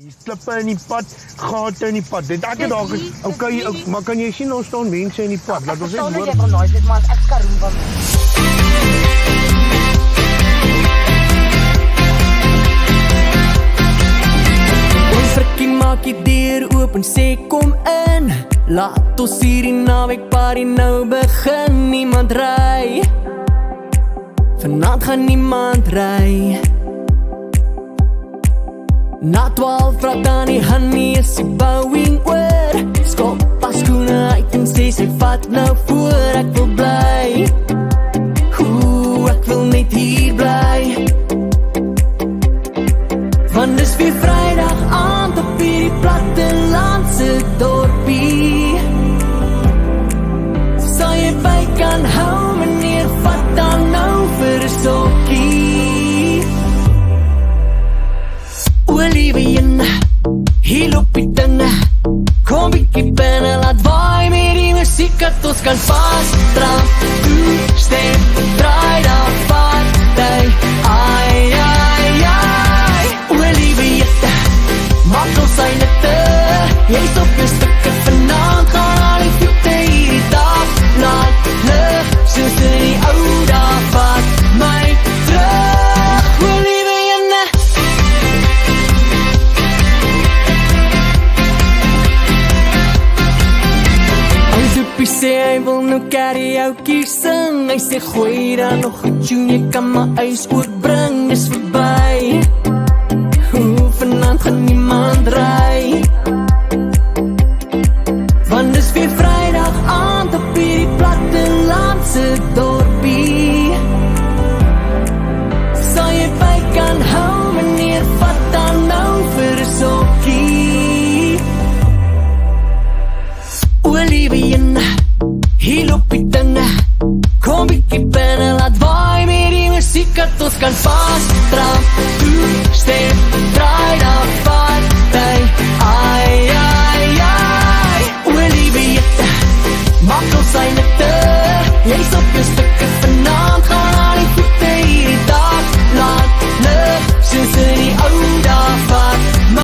Slippe in die pad, gate in die pad. Dit ek het dalk okay, maar kan jy sien ons staan mense in die pad? Laat ons net hoor. Jy van nooit dit maar ek skaroen van my. Ons frikkie maak die deur oop en sê kom in. Laat ons hierdie naweek party nou begin. Niemand ry, vanavond gaan niemand ry. Na 12 vraag dan die honey is die bouwing oor. Skop pas skoene uit en sê sy vat nou voor. Ek wil bly, ek wil net hier bly. Want dis weer Vrydag aand op hierdie plattelandse dorpie. Sal jy by kan hou meneer, vat dan nou vir 'n sokkie. Olivien, hier loop die dinge. Kom bietjie binne, laat waai met die musiek dat ons kan vasttrap. Stem, draai dan party. Ai, ai, ai. Olivien, maak ons syne te. Jy's op jou stukke vanavond, gaan al die vloete hierdie dag. Laat lig, soos in die ou dag, vat my terug. Olivien, Hy sê hy wil nou karaoke sing. Hy sê gooi dan nog 'n tune, jy kan my ys oorbring. Dis verby, vanavond gaan niemand ry. Want dis weer Vrydag aand op hierdie plattelandse dorpie. Sal jy by kan hou meneer, vat dan nou vir 'n sokkie. Olivien, hier loop die dinge. Kom bietjie binne, laat waai met die musiek dat ons kan vasttrap.